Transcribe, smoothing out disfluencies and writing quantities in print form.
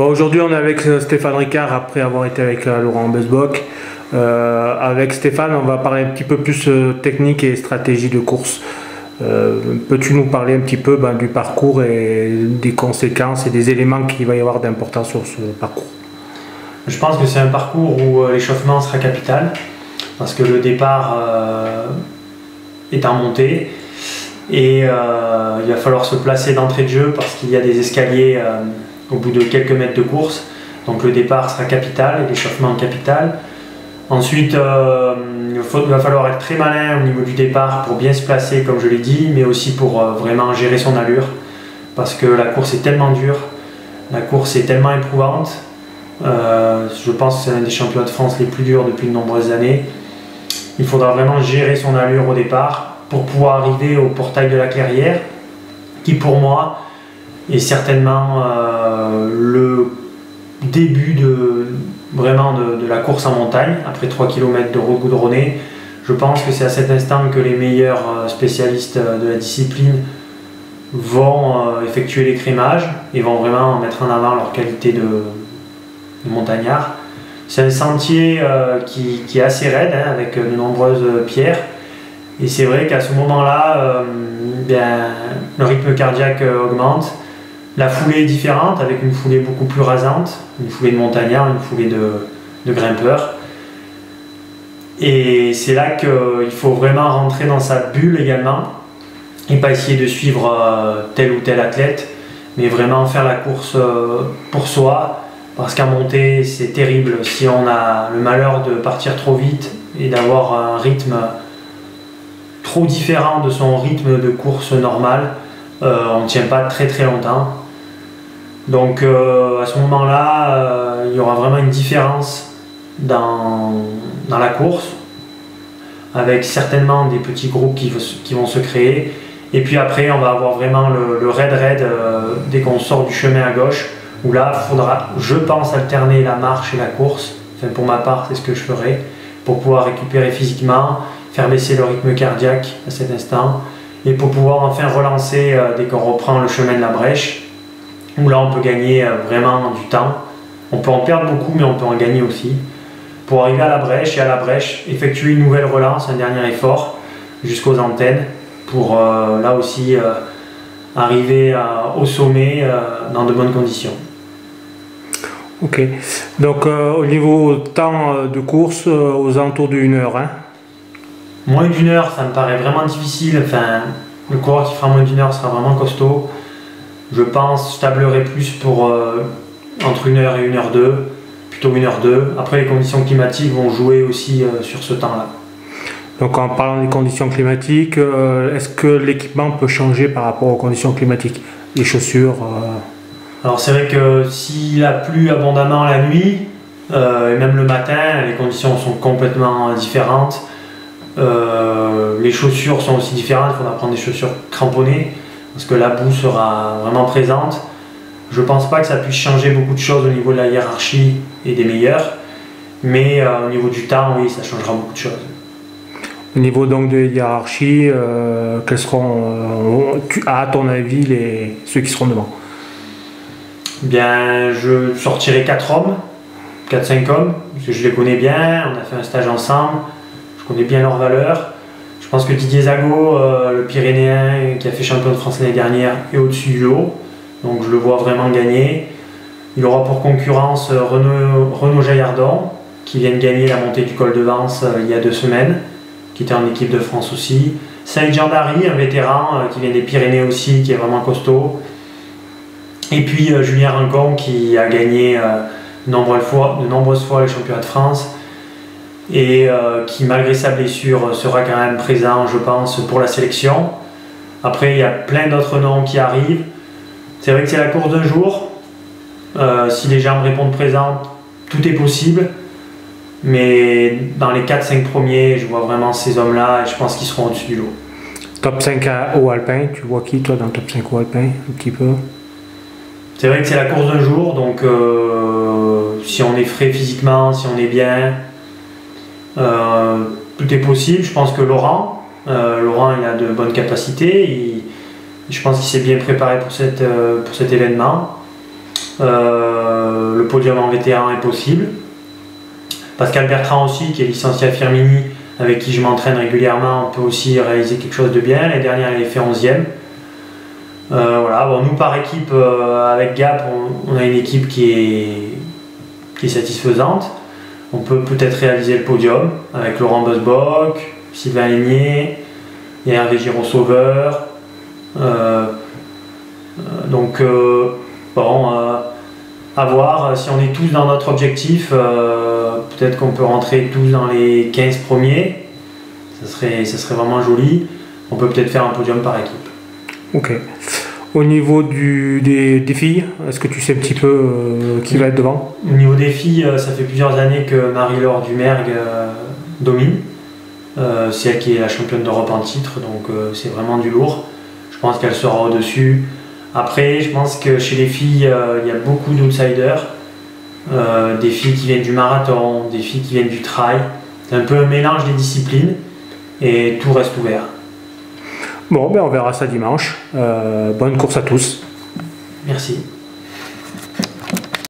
Bon, aujourd'hui, on est avec Stéphane Ricard après avoir été avec Laurent Besbock. Avec Stéphane, on va parler un petit peu plus technique et stratégie de course. Peux-tu nous parler un petit peu du parcours et des conséquences et des éléments qu'il va y avoir d'importance sur ce parcours? Je pense que c'est un parcours où l'échauffement sera capital parce que le départ est en montée et il va falloir se placer d'entrée de jeu parce qu'il y a des escaliers au bout de quelques mètres de course. Donc le départ sera capital et l'échauffement capital. Ensuite, il va falloir être très malin au niveau du départ pour bien se placer, comme je l'ai dit, mais aussi pour vraiment gérer son allure parce que la course est tellement dure, la course est tellement éprouvante. Je pense que c'est l'un des championnats de France les plus durs depuis de nombreuses années. Il faudra vraiment gérer son allure au départ pour pouvoir arriver au portail de la Clairière, qui pour moi est certainement le début de la course en montagne. Après 3 km de route goudronnée, je pense que c'est à cet instant que les meilleurs spécialistes de la discipline vont effectuer les crémages et vont vraiment mettre en avant leur qualité de montagnard. C'est un sentier qui est assez raide, avec de nombreuses pierres, et c'est vrai qu'à ce moment-là, le rythme cardiaque augmente, la foulée est différente, avec une foulée beaucoup plus rasante, une foulée de montagnard, une foulée de grimpeur, et c'est là qu'il faut vraiment rentrer dans sa bulle également, et pas essayer de suivre tel ou tel athlète, mais vraiment faire la course pour soi. Parce qu'en montée, c'est terrible. Si on a le malheur de partir trop vite et d'avoir un rythme trop différent de son rythme de course normal, on ne tient pas très très longtemps. Donc à ce moment-là, il y aura vraiment une différence dans la course, avec certainement des petits groupes qui vont se créer. Et puis après, on va avoir vraiment le raid dès qu'on sort du chemin à gauche, où là, il faudra, je pense, alterner la marche et la course. Enfin, pour ma part, c'est ce que je ferai, pour pouvoir récupérer physiquement, faire baisser le rythme cardiaque à cet instant, et pour pouvoir enfin relancer dès qu'on reprend le chemin de la brèche, où là, on peut gagner vraiment du temps. On peut en perdre beaucoup, mais on peut en gagner aussi. Pour arriver à la brèche, et à la brèche, effectuer une nouvelle relance, un dernier effort, jusqu'aux antennes, pour là aussi arriver au sommet dans de bonnes conditions. Ok, donc au niveau temps de course, aux alentours d'une heure. Moins d'une heure, ça me paraît vraiment difficile. Enfin, le coureur qui fera moins d'une heure sera vraiment costaud. Je pense, je tablerai plus pour entre 1 heure et 1 heure 2, plutôt 1 heure 2. Après, les conditions climatiques vont jouer aussi sur ce temps-là. Donc en parlant des conditions climatiques, est-ce que l'équipement peut changer par rapport aux conditions climatiques? Les chaussures Alors c'est vrai que s'il a plu abondamment la nuit, et même le matin, les conditions sont complètement différentes. Les chaussures sont aussi différentes, il faudra prendre des chaussures cramponnées, parce que la boue sera vraiment présente. Je ne pense pas que ça puisse changer beaucoup de choses au niveau de la hiérarchie et des meilleurs, mais au niveau du temps, oui, ça changera beaucoup de choses. Au niveau donc de hiérarchie, quels seront, à ton avis, ceux qui seront devant? Bien, je sortirai 4 hommes, 4-5 hommes, parce que je les connais bien, on a fait un stage ensemble, je connais bien leurs valeurs. Je pense que Didier Zago, le Pyrénéen qui a fait champion de France l'année dernière, est au-dessus du lot, donc je le vois vraiment gagner. Il aura pour concurrence Renaud Jaillardon, qui vient de gagner la montée du col de Vence il y a 2 semaines, qui était en équipe de France aussi. Saïd Jandari, un vétéran qui vient des Pyrénées aussi, qui est vraiment costaud. Et puis Julien Rincon qui a gagné de nombreuses fois les championnats de France et qui, malgré sa blessure, sera quand même présent, je pense, pour la sélection. Après, il y a plein d'autres noms qui arrivent. C'est vrai que c'est la course d'un jour. Si les jambes répondent présentes, tout est possible. Mais dans les 4-5 premiers, je vois vraiment ces hommes-là et je pense qu'ils seront au-dessus du lot. Top 5 au alpin, tu vois qui toi dans le top 5 au alpin, un petit peu? C'est vrai que c'est la course d'un jour, donc si on est frais physiquement, si on est bien, tout est possible. Je pense que Laurent, il a de bonnes capacités, je pense qu'il s'est bien préparé pour cet événement. podium en vétéran est possible. Pascal Bertrand aussi, qui est licencié à Firmini, avec qui je m'entraîne régulièrement, on peut aussi réaliser quelque chose de bien. L'année dernière, il a fait 11e. Voilà. Bon, nous, par équipe, avec Gap, on a une équipe qui est satisfaisante. On peut peut-être réaliser le podium avec Laurent Busbock, Sylvain Lénier, et Hervé Giraud-Sauveur. Donc, bon, à voir. Si on est tous dans notre objectif, peut-être qu'on peut rentrer tous dans les 15 premiers. Ça serait vraiment joli. On peut peut-être faire un podium par équipe. Ok. Au niveau des filles, est-ce que tu sais un petit peu qui va être devant? Au niveau des filles, ça fait plusieurs années que Marie-Laure Dumergue domine. C'est elle qui est la championne d'Europe en titre, donc c'est vraiment du lourd. Je pense qu'elle sera au-dessus. Après, je pense que chez les filles, il y a beaucoup d'outsiders. Des filles qui viennent du marathon, des filles qui viennent du trail. C'est un peu un mélange des disciplines et tout reste ouvert. Bon, ben on verra ça dimanche. Bonne course à tous. Merci.